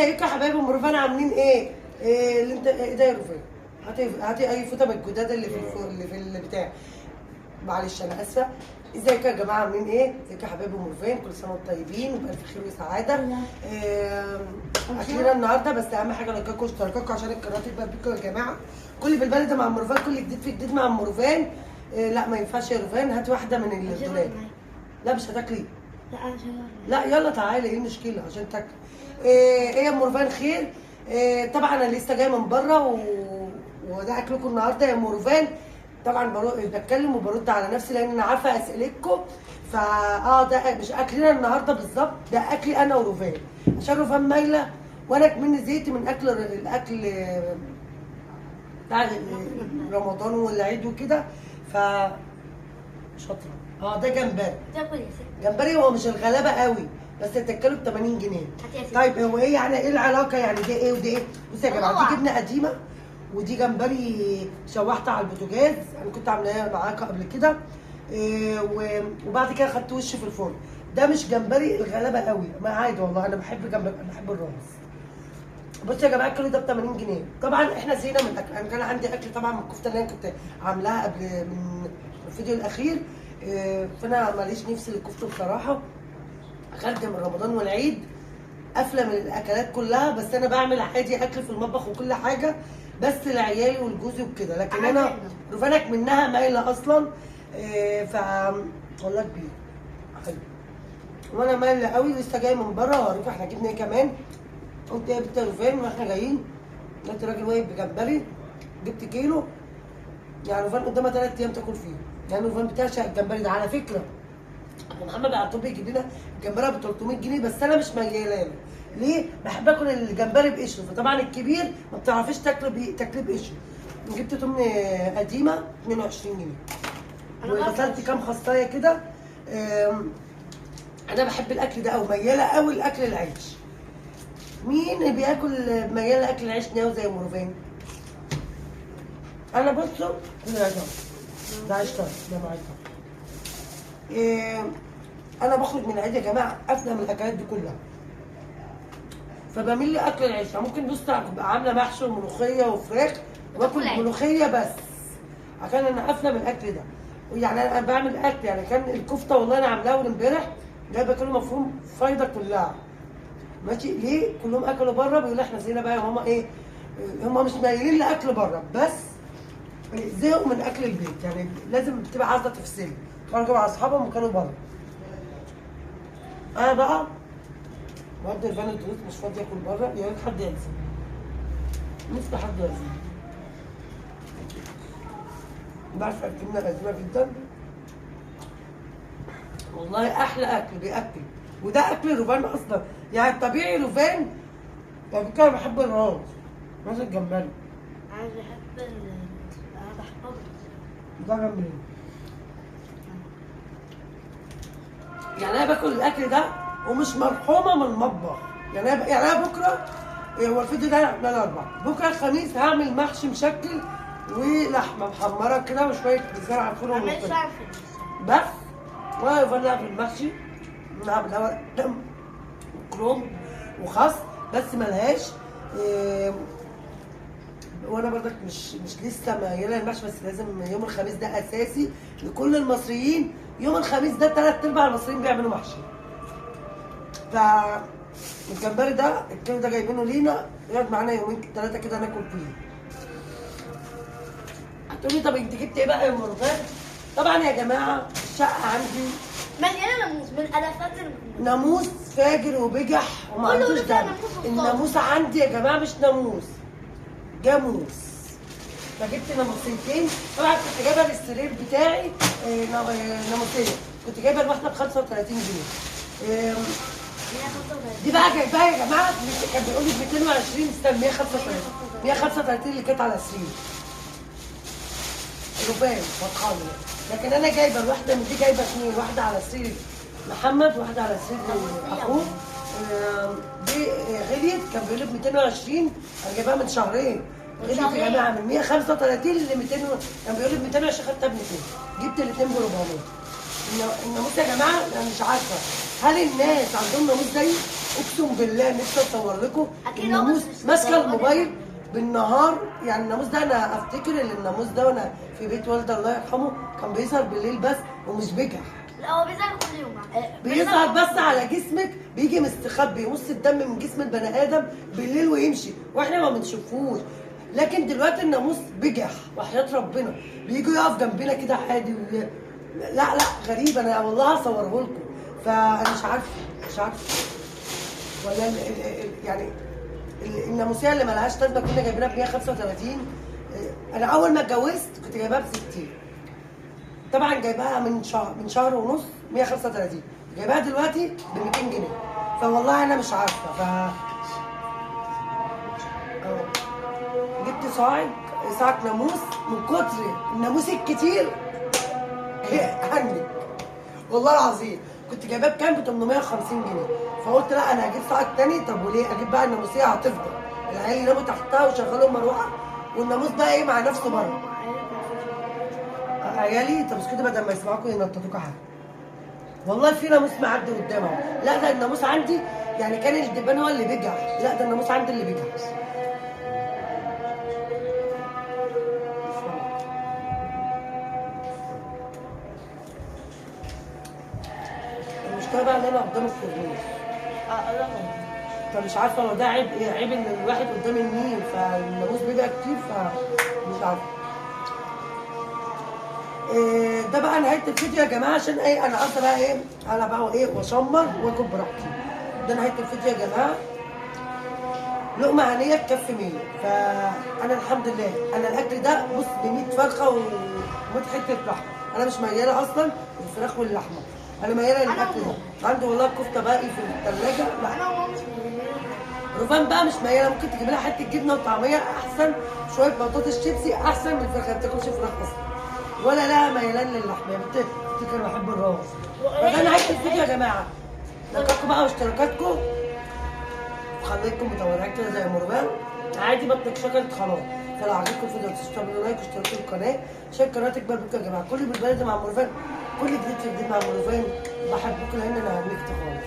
ازيكم يا حبايبي ام رفان عاملين ايه؟ إيه اللي انت ايه ده يا رفان؟ هاتي اي فوطه من الجداد اللي في اللي في البتاع. معلش انا اسفه. ازيكم يا جماعه عاملين ايه؟ ازيكم يا حبايبي ام رفان، كل سنه وانتم طيبين وبالف خير وسعاده. اخيرا النهارده بس اهم حاجه لايكاكم واشتراكاكم عشان القناه تكبر بيكم يا جماعه. كل بالبلد مع ام رفان، كل جديد في جديد مع ام رفان. لا ما ينفعش يا رفان، هات واحده من الدولاب. لا مش هتاكلي. لا يلا تعالي، ايه المشكله عشان تاكلي؟ ايه يا ام رفان خير؟ طبعا انا لسه جايه من بره وده اكلكم النهارده يا ام رفان. طبعا بتكلم وبرد على نفسي لان انا عارفه اسئلتكم. ده مش اكلنا النهارده بالظبط، ده اكلي انا ورفان عشان رفان مايله وانا كمان زهقت من الاكل بتاع رمضان والعيد وكده. ف شاطره. ده جمبري. جمبري هو مش الغلابه قوي بس تاكله ب 80 جنيه. طيب هو ايه يعني ايه العلاقه يعني ده ايه وده ايه؟ بصوا يا جماعه دي جبنه قديمه ودي جمبري شوحت على البوتاجاز، انا كنت عاملاها معاكم قبل كده. وبعد كده خدت وش في الفرن. ده مش جمبري الغلابه قوي، ما عادي والله انا بحب جمبري، انا بحب الرز. بصوا يا جماعه الكيلو ده ب 80 جنيه. طبعا احنا زهقنا من الاكل، انا كان عندي اكل طبعا من الكفته اللي انا كنت عاملاها قبل من الفيديو الاخير. فانا ماليش نفسي للكفته بصراحه. خارجه من رمضان والعيد قافله من الاكلات كلها، بس انا بعمل عادي اكل في المطبخ وكل حاجه بس لعيالي ولجوزي وكده، لكن انا رفانك منها مايله اصلا. ف والله كبير حلو وانا مايله قوي. لسه جاي من بره وهروح احنا جبنا ايه كمان. قلت يا بنت رفان واحنا جايين لقيت الراجل واقف بجمبري، جبت كيلو. يعني رفان قدامها 3 ايام تاكل فيه، يعني رفان بتعشق الجمبري ده على فكره. ابو محمد على طول بيجيب لنا الجمبري ب 300 جنيه بس انا مش مياله له. ليه؟ بحب اكل الجمبري بقشره، فطبعا الكبير ما بتعرفيش تاكله بقشره. جبت تمن قديمه 22 جنيه. وغسلت كام خصايه كده. انا بحب الاكل ده قوي، مياله قوي لاكل العيش. مين اللي بياكل مياله لاكل العيش ناوي زي ام رفان؟ انا بصوا ده عيش طري، ده معايا انا بخرج من العيد يا جماعه افنى من الاكلات دي كلها، فبميل لاكل العيش. ممكن بص ابقى عامله محشي وملوخيه وفراخ واكل ملوخيه بس عشان انا قافله من الاكل ده. يعني انا بعمل اكل، يعني كان الكفته والله انا عاملاها اول امبارح جايبه كيلو مفروم فايضه كلها ماشي. ليه؟ كلهم اكلوا بره بيقولوا احنا زينا بقى يا ماما ايه. هم مش مايلين لاكل بره بس زهقوا من اكل البيت، يعني لازم تبقى عايزه تفصلي. خرجوا مع اصحابهم وكانوا بره. انا بقى برضه الفان الدروس مش فاضي اكل بره، يا ريت حد يعزم. نفسي حد يعزم. بعرف اكلنا القديمه جدا والله، احلى اكل بياكل. وده اكل رفان اصلا، يعني الطبيعي رفان. يعني كده بحب الراس راس الجمبري. انا بحبه. ده جمبري. يعني انا باكل الاكل ده ومش مرحومه من المطبخ. يعني انا بكره هو الفيديو ده احنا الاربعاء، بكره الخميس هعمل محشي مشكل ولحمه محمره كده وشويه بزار على الفرن بس. وانا في المحشي نعمل كروم وخس بس ملهاش. وانا برضك مش لسه مايله المحشي، بس لازم يوم الخميس ده اساسي لكل المصريين. يوم الخميس ده 3/4 المصريين بيعملوا محشي. الجمبري ده الكيلو ده جايبينه لينا يقعد معانا يومين 3 كده ناكل فيه. هتقولي طب انت جبت ايه بقى يا ام رفان؟ طبعا يا جماعه الشقه عندي مليانه ناموس من الافات ناموس فاجر وبجح وما عندوش دم. الناموس عندي يا جماعه مش ناموس، جاموس. فجبت ناموسيتين. طبعا كنت جايبه للسرير بتاعي ناموسيه، كنت جايبه الواحده ب 35 جنيه. دي بقى جايباها يا جماعه كان بيقول لي ب 220 استنى 135 اللي كانت على السرير ربان فتحانه. لكن انا جايبه الواحده من دي، جايبه 2، واحده على سرير محمد واحده على سرير اخوه. دي غليت كان بيقول لي ب 220، انا جايباها من شهرين. غليت يا جماعه من 135 ل 200، كان بيقول لي ب 220 خدتها ب 200. جبت الاثنين ب 400. الناموس يا جماعه انا مش عارفه هل الناس عندهم ناموس زيي؟ اقسم بالله نفسي اصور لكم أكيد الناموس هو بس ماسكه زي الموبايل بالنهار. يعني الناموس ده انا افتكر ان الناموس ده وانا في بيت والدي الله يرحمه كان بيظهر بالليل بس ومش بيجح. لا هو بيظهر كل يوم. بيظهر بس على جسمك، بيجي مستخبي يمص الدم من جسم البني ادم بالليل ويمشي واحنا ما بنشوفوش. لكن دلوقتي الناموس بجح وحياة ربنا بيجي يقف جنبنا كده عادي لا غريب. انا والله هصوره لكم. فانا مش عارفه ولا يعني الناموسيه اللي ملهاش لازمه كنا جايبينها ب 135. انا اول ما اتجوزت كنت جايباها ب 60. طبعا جايباها من شهر ونص 135، جايباها دلوقتي ب 200 جنيه. فوالله انا مش عارفه. جبت صاعق ناموس من كتر الناموس الكتير هنك والله العظيم. كنت جايباه بكام؟ ب 850 جنيه. فقلت لا انا هجيب صاعق تاني. طب وليه؟ اجيب بقى الناموسيه هتفضل العيال يناموا تحتها وشغلوا مروحه والناموس بقى ايه مع نفسه بره. عيالي طب اسكتوا بدل ما يسمعوكوا ينططوكوا حاجه. والله في ناموس معدي قدامهم. لا ده الناموس عندي يعني كان الدبان هو اللي بيجح. لا ده الناموس عندي اللي بيجح. المشكله بقى ان انا قدام الكورنيش. فمش عارفه لو ده عيب ايه. عيب ان الواحد قدام النيل فالناموس بيجي كتير فمش عارفه. ده بقى نهايه الفيديو يا جماعه عشان ايه انا قصدي بقى ايه انا بقى ايه واشمر واكل براحتي. ده نهايه الفيديو يا جماعه. لقمه هنيه تكفي 100. فانا الحمد لله انا الاكل ده بص ب 100 فرخه و100 حته لحمه. انا مش مياله اصلا الفراخ واللحمه. انا مياله للاكل ده. عندي والله كفته باقي في الثلاجه. لا انا وماما مش مدينين. رفان بقى مش مياله. ممكن تجيب لها حته جبنه وطعميه احسن. شويه بطاطس شيبسي احسن من الفراخ. ما بتاكلش فراخ اصلا ولا لها ميلان للحمه. يا بنت تفتكر بحب الراس. فده نهايه الفيديو يا جماعه. لايكاتكم بقى واشتراكاتكم خليكم متابعين كده زي مربان عادي. بطنك شكرت خلاص. فلو عجبكم الفيديو تعملوا لايك واشتركوا في القناه عشان القناه تكبر بكم يا جماعه. كل بالبلد مع مربان، كل جديد في جديد مع مربان. بحبكم لان انا هنكت خالص.